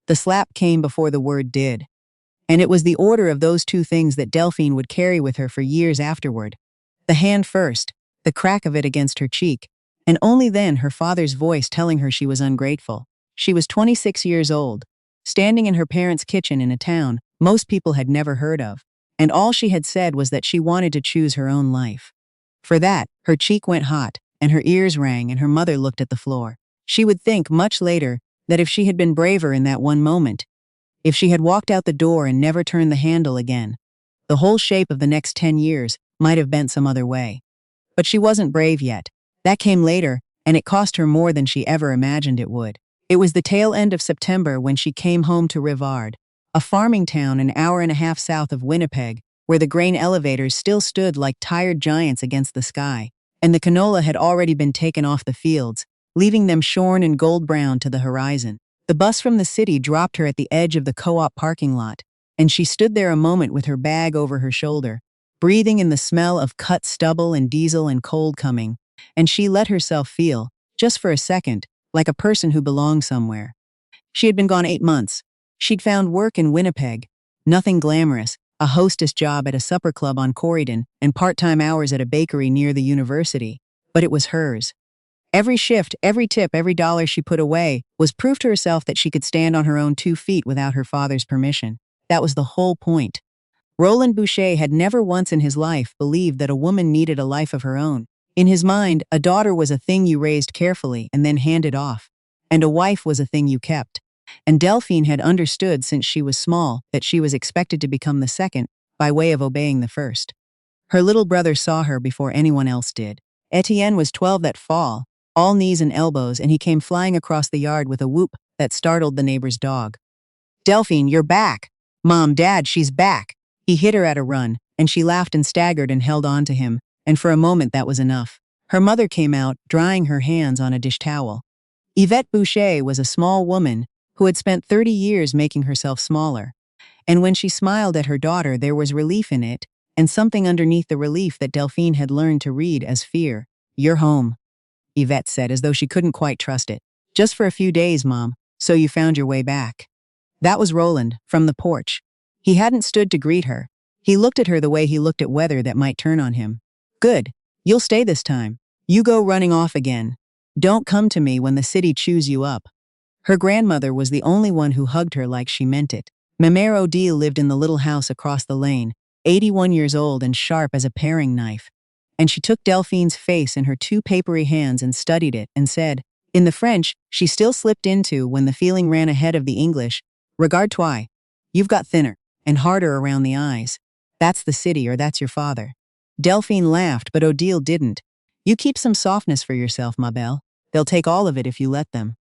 The slap came before the word did. And it was the order of those two things that Delphine would carry with her for years afterward. The hand first, the crack of it against her cheek, and only then her father's voice telling her she was ungrateful. She was 26 years old, standing in her parents' kitchen in a town most people had never heard of, and all she had said was that she wanted to choose her own life. For that, her cheek went hot, and her ears rang, and her mother looked at the floor. She would think, much later, that if she had been braver in that one moment, if she had walked out the door and never turned the handle again, the whole shape of the next 10 years might have bent some other way. But she wasn't brave yet. That came later, and it cost her more than she ever imagined it would. It was the tail end of September when she came home to Rivard, a farming town an hour and a half south of Winnipeg, where the grain elevators still stood like tired giants against the sky, and the canola had already been taken off the fields, leaving them shorn and gold-brown to the horizon. The bus from the city dropped her at the edge of the co-op parking lot, and she stood there a moment with her bag over her shoulder, breathing in the smell of cut stubble and diesel and cold coming, and she let herself feel, just for a second, like a person who belonged somewhere. She had been gone 8 months. She'd found work in Winnipeg, nothing glamorous, a hostess job at a supper club on Corydon, and part-time hours at a bakery near the university, but it was hers. Every shift, every tip, every dollar she put away was proof to herself that she could stand on her own 2 feet without her father's permission. That was the whole point. Roland Boucher had never once in his life believed that a woman needed a life of her own. In his mind, a daughter was a thing you raised carefully and then handed off, and a wife was a thing you kept. And Delphine had understood since she was small that she was expected to become the second by way of obeying the first. Her little brother saw her before anyone else did. Etienne was 12 that fall, all knees and elbows, and he came flying across the yard with a whoop that startled the neighbor's dog. "Delphine, you're back! Mom, Dad, she's back!" He hit her at a run, and she laughed and staggered and held on to him, and for a moment that was enough. Her mother came out, drying her hands on a dish towel. Yvette Boucher was a small woman who had spent 30 years making herself smaller, and when she smiled at her daughter there was relief in it, and something underneath the relief that Delphine had learned to read as fear. "You're home," Yvette said, as though she couldn't quite trust it. "Just for a few days, Mom, so you found your way back." That was Roland, from the porch. He hadn't stood to greet her. He looked at her the way he looked at weather that might turn on him. "Good. You'll stay this time. You go running off again. Don't come to me when the city chews you up." Her grandmother was the only one who hugged her like she meant it. Mère Odile lived in the little house across the lane, 81 years old and sharp as a paring knife. And she took Delphine's face in her 2 papery hands and studied it and said, in the French she still slipped into when the feeling ran ahead of the English, "Regarde toi. You've got thinner and harder around the eyes. That's the city, or that's your father." Delphine laughed, but Odile didn't. "You keep some softness for yourself, ma belle. They'll take all of it if you let them."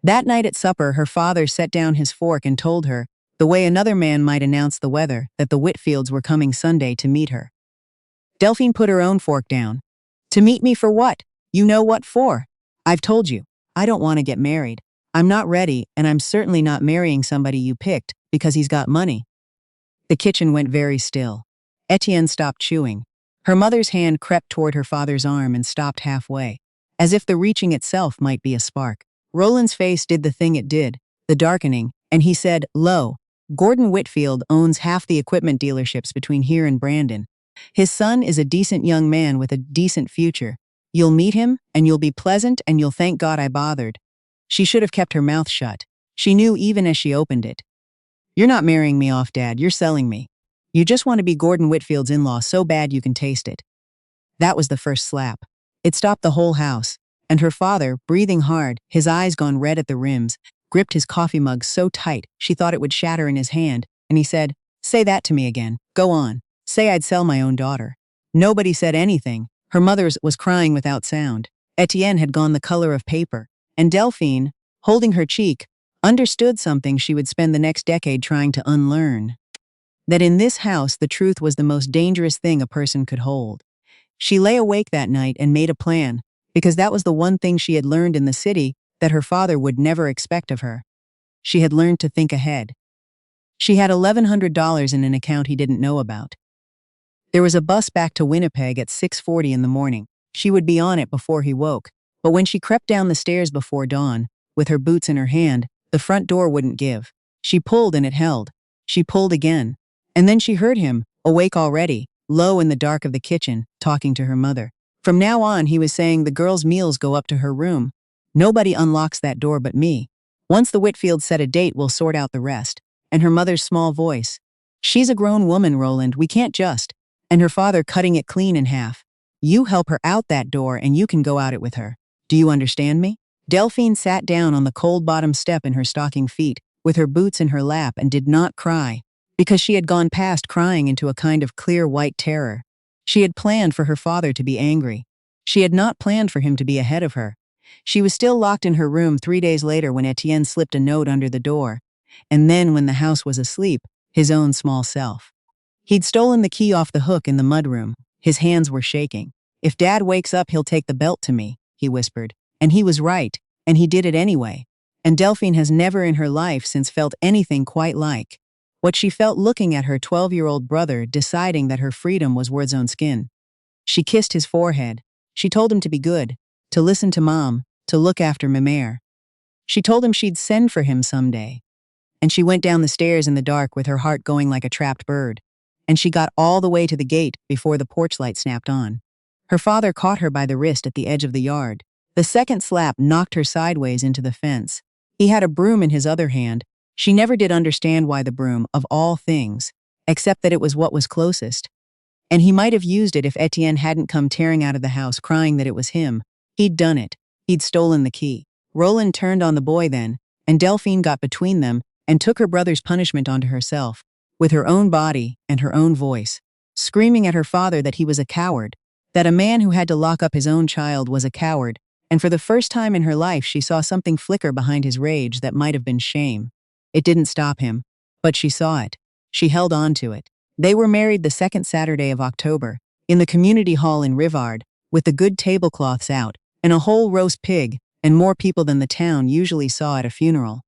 That night at supper, her father set down his fork and told her, the way another man might announce the weather, that the Whitfields were coming Sunday to meet her. Delphine put her own fork down. "To meet me for what? You know what for. I've told you. I don't want to get married. I'm not ready, and I'm certainly not marrying somebody you picked because he's got money." The kitchen went very still. Etienne stopped chewing. Her mother's hand crept toward her father's arm and stopped halfway, as if the reaching itself might be a spark. Roland's face did the thing it did, the darkening, and he said, "Lo, Gordon Whitfield owns half the equipment dealerships between here and Brandon. His son is a decent young man with a decent future. You'll meet him, and you'll be pleasant, and you'll thank God I bothered." She should have kept her mouth shut. She knew even as she opened it. "You're not marrying me off, Dad, you're selling me. You just want to be Gordon Whitfield's in-law so bad you can taste it." That was the first slap. It stopped the whole house, and her father, breathing hard, his eyes gone red at the rims, gripped his coffee mug so tight she thought it would shatter in his hand, and he said, "Say that to me again. Go on. Say I'd sell my own daughter." Nobody said anything. Her mother was crying without sound. Etienne had gone the color of paper, and Delphine, holding her cheek, understood something she would spend the next decade trying to unlearn. That in this house the truth was the most dangerous thing a person could hold. She lay awake that night and made a plan, because that was the one thing she had learned in the city that her father would never expect of her. She had learned to think ahead. She had $1,100 in an account he didn't know about. There was a bus back to Winnipeg at 6:40 in the morning. She would be on it before he woke, but when she crept down the stairs before dawn, with her boots in her hand, The front door wouldn't give. She pulled and it held. She pulled again. And then she heard him, awake already, low in the dark of the kitchen, talking to her mother. From now on, he was saying the girl's meals go up to her room. Nobody unlocks that door but me. Once the Whitfields set a date, we'll sort out the rest. And her mother's small voice. She's a grown woman, Roland, we can't just. And her father cutting it clean in half. You help her out that door and you can go out it with her. Do you understand me? Delphine sat down on the cold bottom step in her stocking feet, with her boots in her lap, and did not cry, because she had gone past crying into a kind of clear white terror. She had planned for her father to be angry. She had not planned for him to be ahead of her. She was still locked in her room 3 days later when Etienne slipped a note under the door, and then when the house was asleep, his own small self. He'd stolen the key off the hook in the mudroom. His hands were shaking. If Dad wakes up, he'll take the belt to me, he whispered. And he was right, and he did it anyway. And Delphine has never in her life since felt anything quite like what she felt looking at her 12-year-old brother deciding that her freedom was worth his own skin. She kissed his forehead. She told him to be good, to listen to Mom, to look after Mimère. She told him she'd send for him someday. And she went down the stairs in the dark with her heart going like a trapped bird. And she got all the way to the gate before the porch light snapped on. Her father caught her by the wrist at the edge of the yard. The second slap knocked her sideways into the fence. He had a broom in his other hand. She never did understand why the broom, of all things, except that it was what was closest. And he might have used it if Etienne hadn't come tearing out of the house crying that it was him. He'd done it. He'd stolen the key. Roland turned on the boy then, and Delphine got between them and took her brother's punishment onto herself, with her own body and her own voice, screaming at her father that he was a coward, that a man who had to lock up his own child was a coward. And for the first time in her life, she saw something flicker behind his rage that might have been shame. It didn't stop him, but she saw it. She held on to it. They were married the second Saturday of October, in the community hall in Rivard, with the good tablecloths out, and a whole roast pig, and more people than the town usually saw at a funeral.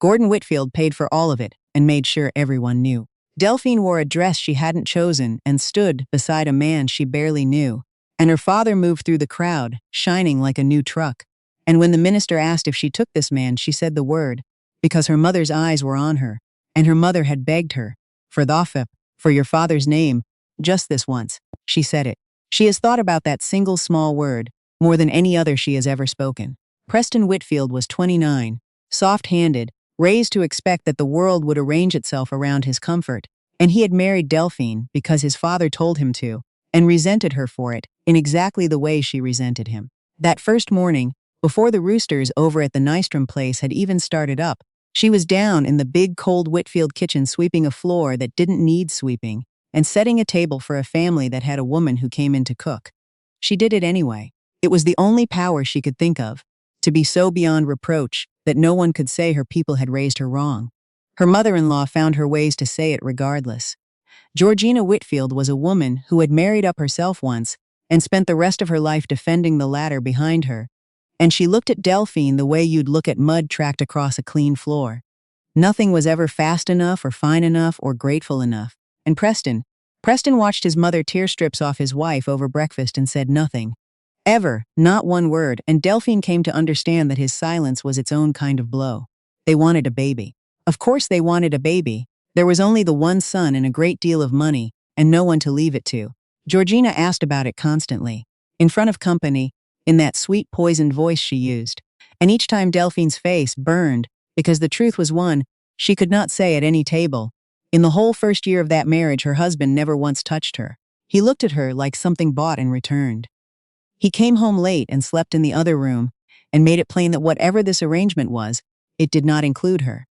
Gordon Whitfield paid for all of it, and made sure everyone knew. Delphine wore a dress she hadn't chosen and stood beside a man she barely knew. And her father moved through the crowd, shining like a new truck. And when the minister asked if she took this man, she said the word, because her mother's eyes were on her, and her mother had begged her, for your father's name, just this once. She said it. She has thought about that single small word more than any other she has ever spoken. Preston Whitfield was 29, soft-handed, raised to expect that the world would arrange itself around his comfort, and he had married Delphine because his father told him to, and resented her for it, in exactly the way she resented him. That first morning, before the roosters over at the Nystrom place had even started up, she was down in the big cold Whitfield kitchen sweeping a floor that didn't need sweeping, and setting a table for a family that had a woman who came in to cook. She did it anyway. It was the only power she could think of, to be so beyond reproach that no one could say her people had raised her wrong. Her mother-in-law found her ways to say it regardless. Georgina Whitfield was a woman who had married up herself once and spent the rest of her life defending the ladder behind her, and she looked at Delphine the way you'd look at mud tracked across a clean floor. Nothing was ever fast enough or fine enough or grateful enough. And Preston watched his mother tear strips off his wife over breakfast and said nothing. Ever, not one word, and Delphine came to understand that his silence was its own kind of blow. They wanted a baby. Of course they wanted a baby. There was only the one son and a great deal of money, and no one to leave it to. Georgina asked about it constantly, in front of company, in that sweet poisoned voice she used. And each time Delphine's face burned, because the truth was one she could not say at any table. In the whole first year of that marriage, her husband never once touched her. He looked at her like something bought and returned. He came home late and slept in the other room, and made it plain that whatever this arrangement was, it did not include her.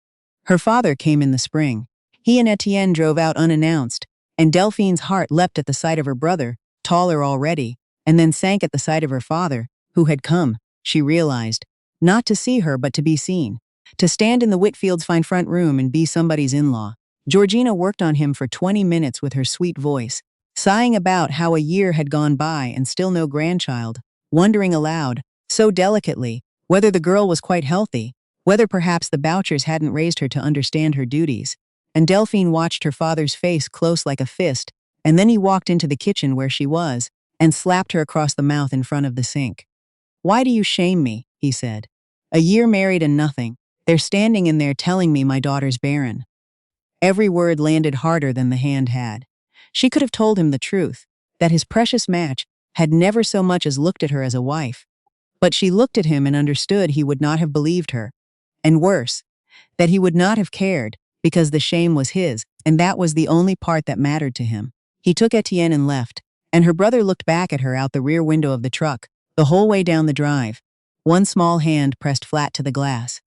Her father came in the spring. He and Etienne drove out unannounced, and Delphine's heart leapt at the sight of her brother, taller already, and then sank at the sight of her father, who had come, she realized, not to see her but to be seen, to stand in the Whitfields' fine front room and be somebody's in-law. Georgina worked on him for 20 minutes with her sweet voice, sighing about how a year had gone by and still no grandchild, wondering aloud, so delicately, whether the girl was quite healthy, whether perhaps the Bouchers hadn't raised her to understand her duties. And Delphine watched her father's face close like a fist, and then he walked into the kitchen where she was, and slapped her across the mouth in front of the sink. "Why do you shame me?" he said. "A year married and nothing. They're standing in there telling me my daughter's barren." Every word landed harder than the hand had. She could have told him the truth, that his precious match had never so much as looked at her as a wife. But she looked at him and understood he would not have believed her. And worse, that he would not have cared, because the shame was his, and that was the only part that mattered to him. He took Etienne and left, and her brother looked back at her out the rear window of the truck, the whole way down the drive, one small hand pressed flat to the glass.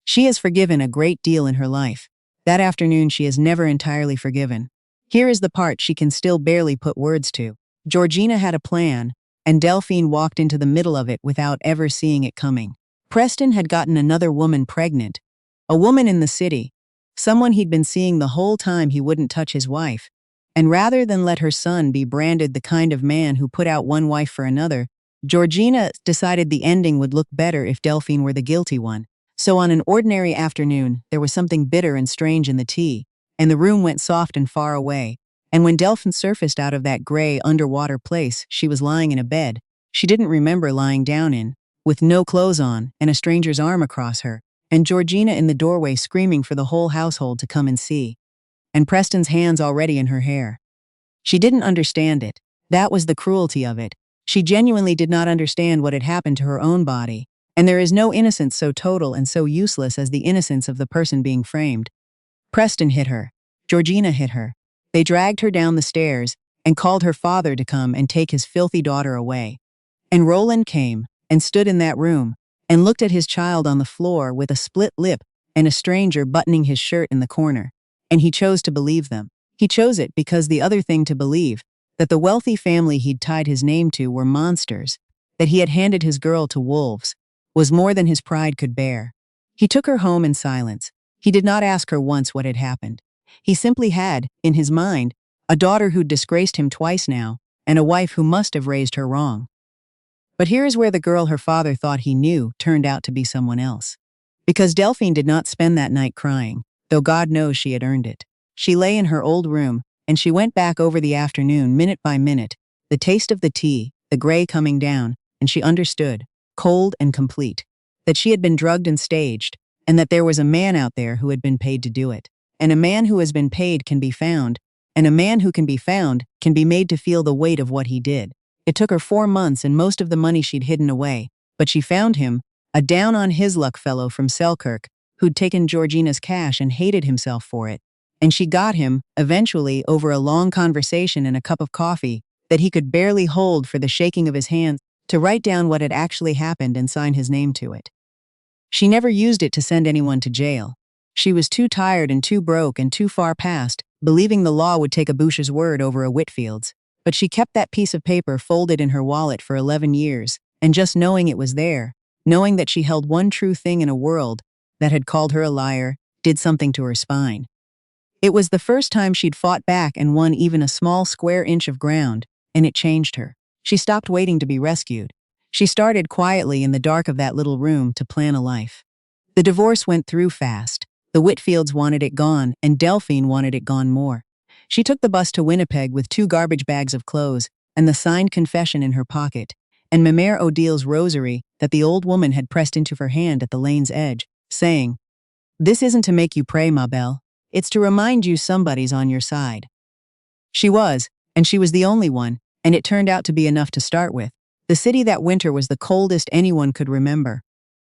She has forgiven a great deal in her life. That afternoon she is never entirely forgiven. Here is the part she can still barely put words to. Georgina had a plan, and Delphine walked into the middle of it without ever seeing it coming. Preston had gotten another woman pregnant. A woman in the city. Someone he'd been seeing the whole time he wouldn't touch his wife. And rather than let her son be branded the kind of man who put out one wife for another, Georgina decided the ending would look better if Delphine were the guilty one. So on an ordinary afternoon, there was something bitter and strange in the tea, and the room went soft and far away. And when Delphine surfaced out of that gray, underwater place, she was lying in a bed she didn't remember lying down in, with no clothes on and a stranger's arm across her, and Georgina in the doorway screaming for the whole household to come and see. And Preston's hands already in her hair. She didn't understand it. That was the cruelty of it. She genuinely did not understand what had happened to her own body. And there is no innocence so total and so useless as the innocence of the person being framed. Preston hit her. Georgina hit her. They dragged her down the stairs and called her father to come and take his filthy daughter away. And Roland came and stood in that room and looked at his child on the floor with a split lip and a stranger buttoning his shirt in the corner. And he chose to believe them. He chose it because the other thing to believe, that the wealthy family he'd tied his name to were monsters, that he had handed his girl to wolves, was more than his pride could bear. He took her home in silence. He did not ask her once what had happened. He simply had, in his mind, a daughter who'd disgraced him twice now, and a wife who must have raised her wrong. But here is where the girl her father thought he knew turned out to be someone else. Because Delphine did not spend that night crying, though God knows she had earned it. She lay in her old room, and she went back over the afternoon minute by minute, the taste of the tea, the gray coming down, and she understood, cold and complete, that she had been drugged and staged, and that there was a man out there who had been paid to do it. And a man who has been paid can be found, and a man who can be found can be made to feel the weight of what he did. It took her 4 months and most of the money she'd hidden away, but she found him, a down-on-his-luck fellow from Selkirk, who'd taken Georgina's cash and hated himself for it. And she got him, eventually, over a long conversation and a cup of coffee that he could barely hold for the shaking of his hands, to write down what had actually happened and sign his name to it. She never used it to send anyone to jail. She was too tired and too broke and too far past, believing the law would take a Boucher's word over a Whitfield's. But she kept that piece of paper folded in her wallet for 11 years, and just knowing it was there, knowing that she held one true thing in a world that had called her a liar, did something to her spine. It was the first time she'd fought back and won even a small square inch of ground, and it changed her. She stopped waiting to be rescued. She started quietly in the dark of that little room to plan a life. The divorce went through fast. The Whitfields wanted it gone, and Delphine wanted it gone more. She took the bus to Winnipeg with 2 garbage bags of clothes and the signed confession in her pocket, and Mère Odille's rosary that the old woman had pressed into her hand at the lane's edge, saying, "This isn't to make you pray, ma belle. It's to remind you somebody's on your side." She was, and she was the only one, and it turned out to be enough to start with. The city that winter was the coldest anyone could remember.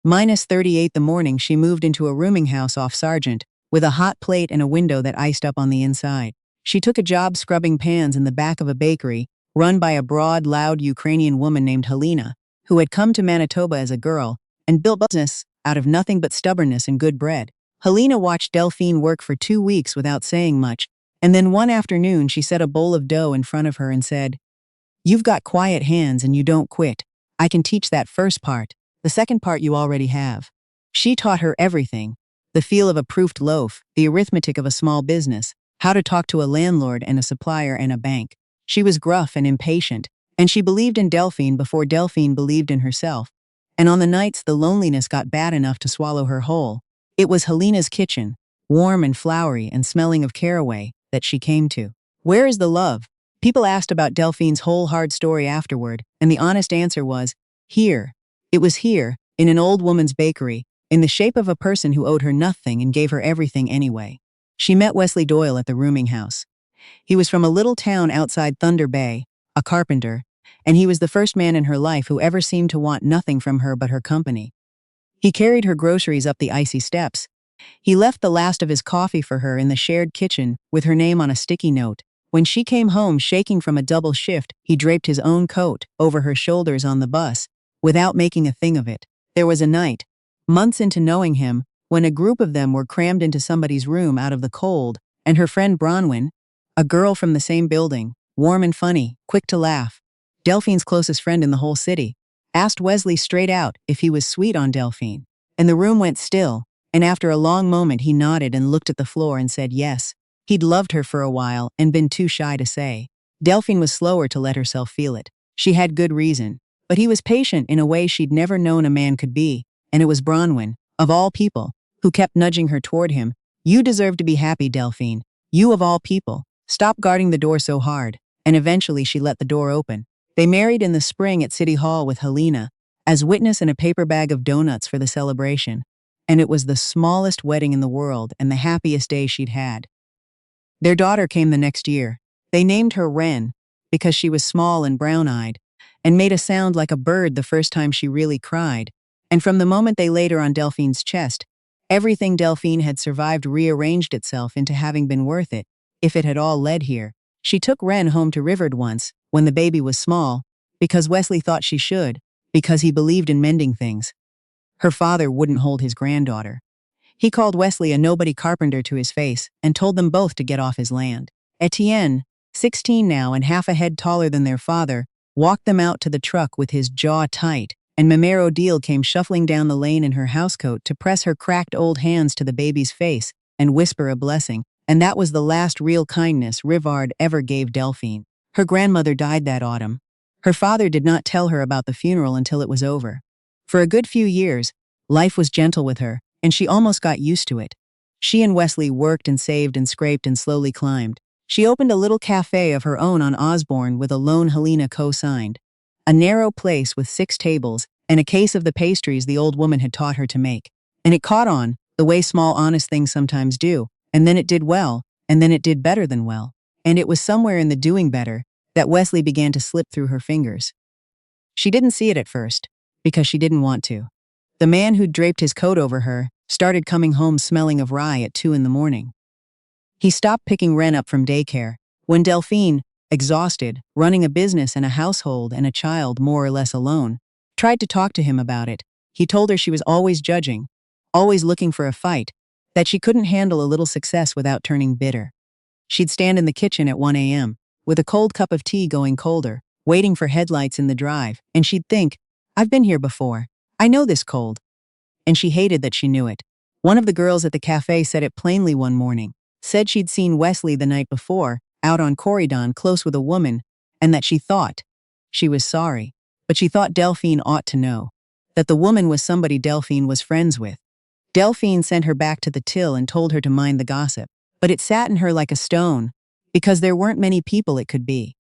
-38 the morning she moved into a rooming house off Sargent, with a hot plate and a window that iced up on the inside. She took a job scrubbing pans in the back of a bakery, run by a broad, loud Ukrainian woman named Helena, who had come to Manitoba as a girl, and built business out of nothing but stubbornness and good bread. Helena watched Delphine work for 2 weeks without saying much, and then one afternoon she set a bowl of dough in front of her and said, "You've got quiet hands and you don't quit. I can teach that first part. The second part you already have." She taught her everything: the feel of a proofed loaf, the arithmetic of a small business, how to talk to a landlord and a supplier and a bank. She was gruff and impatient, and she believed in Delphine before Delphine believed in herself. And on the nights the loneliness got bad enough to swallow her whole, it was Helena's kitchen, warm and flowery and smelling of caraway, that she came to. Where is the love? People asked about Delphine's whole hard story afterward, and the honest answer was, here. It was here, in an old woman's bakery, in the shape of a person who owed her nothing and gave her everything anyway. She met Wesley Doyle at the rooming house. He was from a little town outside Thunder Bay, a carpenter, and he was the first man in her life who ever seemed to want nothing from her but her company. He carried her groceries up the icy steps. He left the last of his coffee for her in the shared kitchen with her name on a sticky note. When she came home shaking from a double shift, he draped his own coat over her shoulders on the bus, without making a thing of it. There was a night, months into knowing him, when a group of them were crammed into somebody's room out of the cold, and her friend Bronwyn, a girl from the same building, warm and funny, quick to laugh, Delphine's closest friend in the whole city, asked Wesley straight out if he was sweet on Delphine. And the room went still, and after a long moment he nodded and looked at the floor and said yes. He'd loved her for a while and been too shy to say. Delphine was slower to let herself feel it. She had good reason, but he was patient in a way she'd never known a man could be, and it was Bronwyn, of all people, who kept nudging her toward him. You deserve to be happy, Delphine. You of all people. Stop guarding the door so hard. And eventually she let the door open. They married in the spring at City Hall with Helena, as witness and a paper bag of donuts for the celebration. And it was the smallest wedding in the world and the happiest day she'd had. Their daughter came the next year. They named her Wren, because she was small and brown-eyed, and made a sound like a bird the first time she really cried. And from the moment they laid her on Delphine's chest, everything Delphine had survived rearranged itself into having been worth it, if it had all led here. She took Wren home to Rivard once, when the baby was small, because Wesley thought she should, because he believed in mending things. Her father wouldn't hold his granddaughter. He called Wesley a nobody carpenter to his face and told them both to get off his land. Etienne, 16 now and half a head taller than their father, walked them out to the truck with his jaw tight, and Mère Odile came shuffling down the lane in her housecoat to press her cracked old hands to the baby's face and whisper a blessing, and that was the last real kindness Rivard ever gave Delphine. Her grandmother died that autumn. Her father did not tell her about the funeral until it was over. For a good few years, life was gentle with her, and she almost got used to it. She and Wesley worked and saved and scraped and slowly climbed. She opened a little cafe of her own on Osborne with a loan Helena co-signed. A narrow place with 6 tables and a case of the pastries the old woman had taught her to make. And it caught on, the way small honest things sometimes do, and then it did well, and then it did better than well. And it was somewhere in the doing better that Wesley began to slip through her fingers. She didn't see it at first, because she didn't want to. The man who'd draped his coat over her started coming home smelling of rye at 2 a.m. He stopped picking Wren up from daycare. When Delphine, exhausted, running a business and a household and a child more or less alone, tried to talk to him about it, he told her she was always judging, always looking for a fight, that she couldn't handle a little success without turning bitter. She'd stand in the kitchen at 1 a.m., with a cold cup of tea going colder, waiting for headlights in the drive, and she'd think, I've been here before. I know this cold. And she hated that she knew it. One of the girls at the cafe said it plainly one morning, said she'd seen Wesley the night before, out on Corydon close with a woman, and that she thought, she was sorry, but she thought Delphine ought to know, that the woman was somebody Delphine was friends with. Delphine sent her back to the till and told her to mind the gossip, but it sat in her like a stone, because there weren't many people it could be.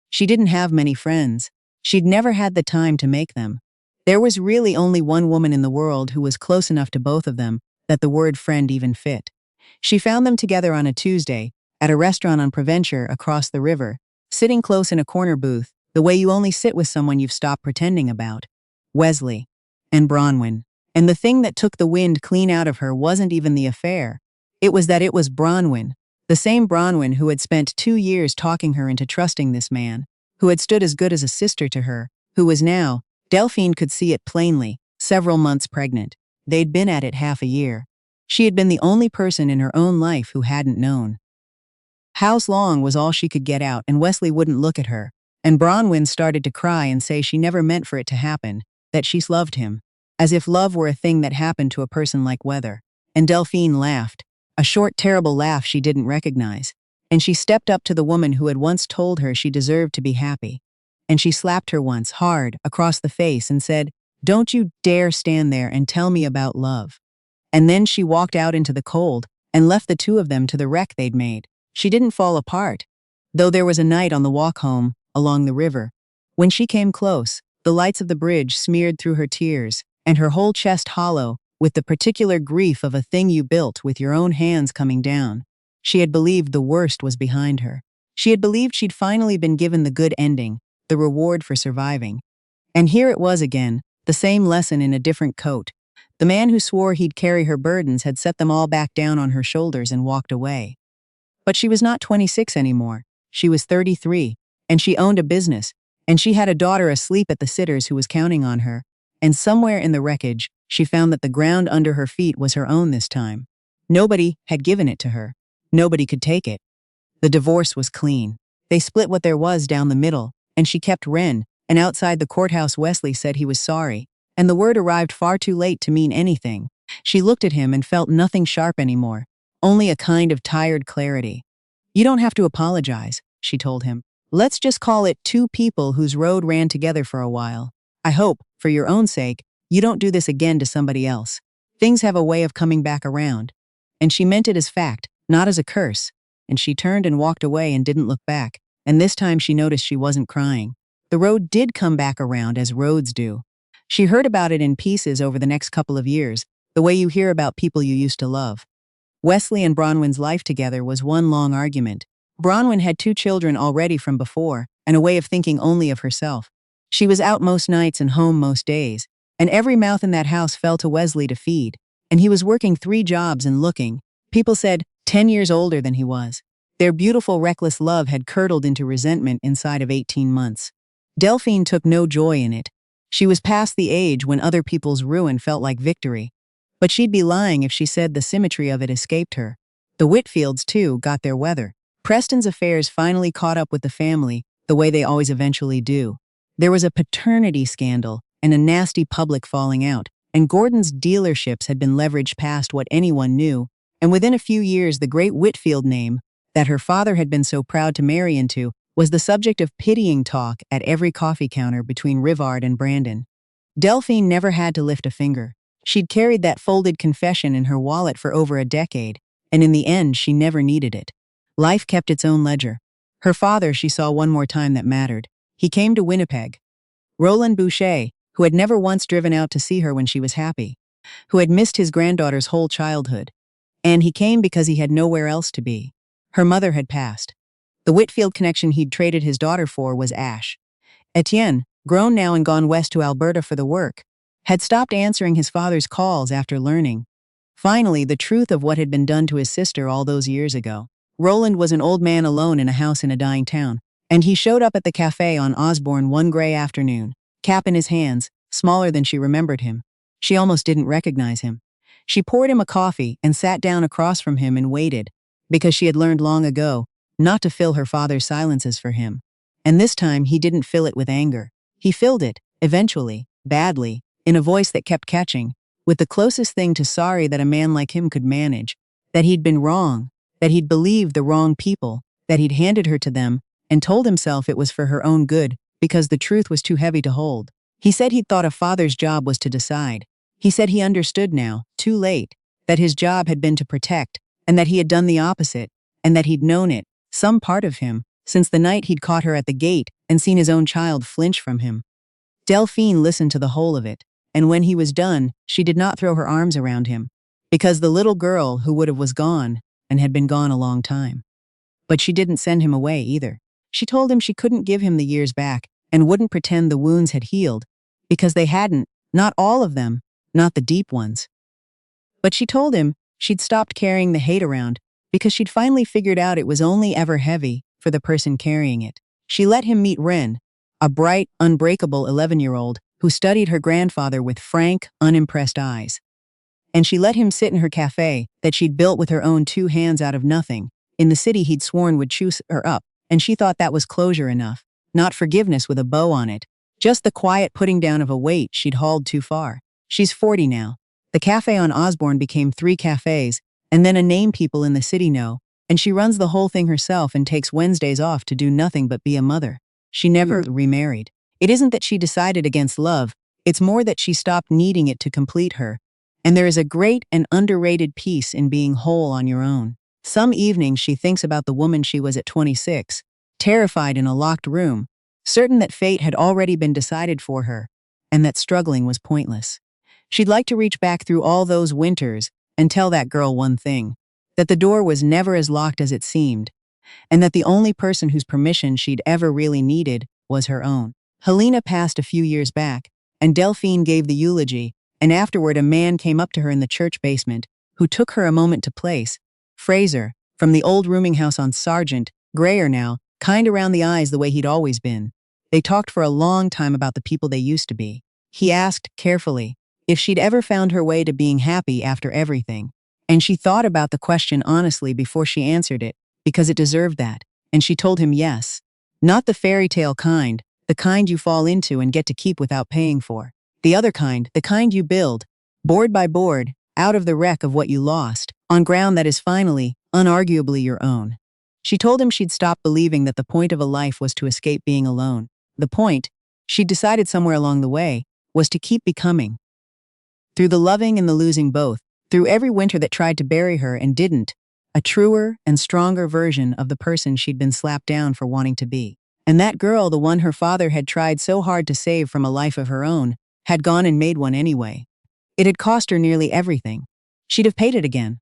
She didn't have many friends. She'd never had the time to make them. There was really only one woman in the world who was close enough to both of them that the word friend even fit. She found them together on a Tuesday, at a restaurant on Provencher across the river, sitting close in a corner booth, the way you only sit with someone you've stopped pretending about. Wesley. And Bronwyn. And the thing that took the wind clean out of her wasn't even the affair. It was that it was Bronwyn. The same Bronwyn who had spent 2 years talking her into trusting this man, who had stood as good as a sister to her, who was now, Delphine could see it plainly, several months pregnant. They'd been at it half a year. She had been the only person in her own life who hadn't known. House long was all she could get out, and Wesley wouldn't look at her. And Bronwyn started to cry and say she never meant for it to happen, that she loved him, as if love were a thing that happened to a person like weather. And Delphine laughed, a short, terrible laugh she didn't recognize. And she stepped up to the woman who had once told her she deserved to be happy. And she slapped her once, hard, across the face and said, "Don't you dare stand there and tell me about love." And then she walked out into the cold and left the two of them to the wreck they'd made. She didn't fall apart, though there was a night on the walk home, along the river. When she came close, the lights of the bridge smeared through her tears, and her whole chest hollow, with the particular grief of a thing you built with your own hands coming down. She had believed the worst was behind her. She had believed she'd finally been given the good ending, the reward for surviving. And here it was again, the same lesson in a different coat. The man who swore he'd carry her burdens had set them all back down on her shoulders and walked away. But she was not 26 anymore. She was 33, and she owned a business, and she had a daughter asleep at the sitters who was counting on her. And somewhere in the wreckage, she found that the ground under her feet was her own this time. Nobody had given it to her. Nobody could take it. The divorce was clean. They split what there was down the middle, and she kept Ren, and outside the courthouse Wesley said he was sorry, and the word arrived far too late to mean anything. She looked at him and felt nothing sharp anymore, only a kind of tired clarity. "You don't have to apologize," she told him. "Let's just call it two people whose road ran together for a while. I hope, for your own sake, you don't do this again to somebody else. Things have a way of coming back around." And she meant it as fact, not as a curse. And she turned and walked away and didn't look back, and this time she noticed she wasn't crying. The road did come back around, as roads do. She heard about it in pieces over the next couple of years, the way you hear about people you used to love. Wesley and Bronwyn's life together was one long argument. Bronwyn had 2 children already from before, and a way of thinking only of herself. She was out most nights and home most days, and every mouth in that house fell to Wesley to feed, and he was working 3 jobs and looking, people said, 10 years older than he was. Their beautiful, reckless love had curdled into resentment inside of 18 months. Delphine took no joy in it. She was past the age when other people's ruin felt like victory. But she'd be lying if she said the symmetry of it escaped her. The Whitfields, too, got their weather. Preston's affairs finally caught up with the family, the way they always eventually do. There was a paternity scandal and a nasty public falling out, and Gordon's dealerships had been leveraged past what anyone knew, and within a few years the great Whitfield name, that her father had been so proud to marry into, was the subject of pitying talk at every coffee counter between Rivard and Brandon. Delphine never had to lift a finger. She'd carried that folded confession in her wallet for over a decade, and in the end she never needed it. Life kept its own ledger. Her father she saw one more time that mattered. He came to Winnipeg. Roland Boucher, who had never once driven out to see her when she was happy, who had missed his granddaughter's whole childhood. And he came because he had nowhere else to be. Her mother had passed. The Whitfield connection he'd traded his daughter for was Ash. Etienne, grown now and gone west to Alberta for the work, had stopped answering his father's calls after learning, finally, the truth of what had been done to his sister all those years ago. Roland was an old man alone in a house in a dying town, and he showed up at the cafe on Osborne one gray afternoon, cap in his hands, smaller than she remembered him. She almost didn't recognize him. She poured him a coffee and sat down across from him and waited, because she had learned long ago not to fill her father's silences for him. And this time he didn't fill it with anger. He filled it, eventually, badly, in a voice that kept catching, with the closest thing to sorry that a man like him could manage, that he'd been wrong, that he'd believed the wrong people, that he'd handed her to them, and told himself it was for her own good, because the truth was too heavy to hold. He said he'd thought a father's job was to decide. He said he understood now, too late, that his job had been to protect, and that he had done the opposite, and that he'd known it, some part of him, since the night he'd caught her at the gate and seen his own child flinch from him. Delphine listened to the whole of it, and when he was done, she did not throw her arms around him, because the little girl who would have was gone, and had been gone a long time. But she didn't send him away either. She told him she couldn't give him the years back, and wouldn't pretend the wounds had healed, because they hadn't, not all of them, not the deep ones. But she told him she'd stopped carrying the hate around, because she'd finally figured out it was only ever heavy for the person carrying it. She let him meet Ren, a bright, unbreakable 11-year-old who studied her grandfather with frank, unimpressed eyes. And she let him sit in her cafe that she'd built with her own 2 hands out of nothing, in the city he'd sworn would chew her up, and she thought that was closure enough, not forgiveness with a bow on it, just the quiet putting down of a weight she'd hauled too far. She's 40 now. The cafe on Osborne became 3 cafes, and then a name people in the city know, and she runs the whole thing herself and takes Wednesdays off to do nothing but be a mother. She never remarried. It isn't that she decided against love, it's more that she stopped needing it to complete her. And there is a great and underrated peace in being whole on your own. Some evenings she thinks about the woman she was at 26, terrified in a locked room, certain that fate had already been decided for her, and that struggling was pointless. She'd like to reach back through all those winters and tell that girl one thing: that the door was never as locked as it seemed, and that the only person whose permission she'd ever really needed was her own. Helena passed a few years back, and Delphine gave the eulogy, and afterward a man came up to her in the church basement, who took her a moment to place. Fraser, from the old rooming house on Sargent, grayer now, kind around the eyes the way he'd always been. They talked for a long time about the people they used to be. He asked, carefully, if she'd ever found her way to being happy after everything. And she thought about the question honestly before she answered it, because it deserved that, and she told him yes. Not the fairy tale kind, the kind you fall into and get to keep without paying for. The other kind, the kind you build, board by board, out of the wreck of what you lost, on ground that is finally, unarguably your own. She told him she'd stop believing that the point of a life was to escape being alone. The point, she'd decided somewhere along the way, was to keep becoming. Through the loving and the losing both, through every winter that tried to bury her and didn't, a truer and stronger version of the person she'd been slapped down for wanting to be. And that girl, the one her father had tried so hard to save from a life of her own, had gone and made one anyway. It had cost her nearly everything. She'd have paid it again.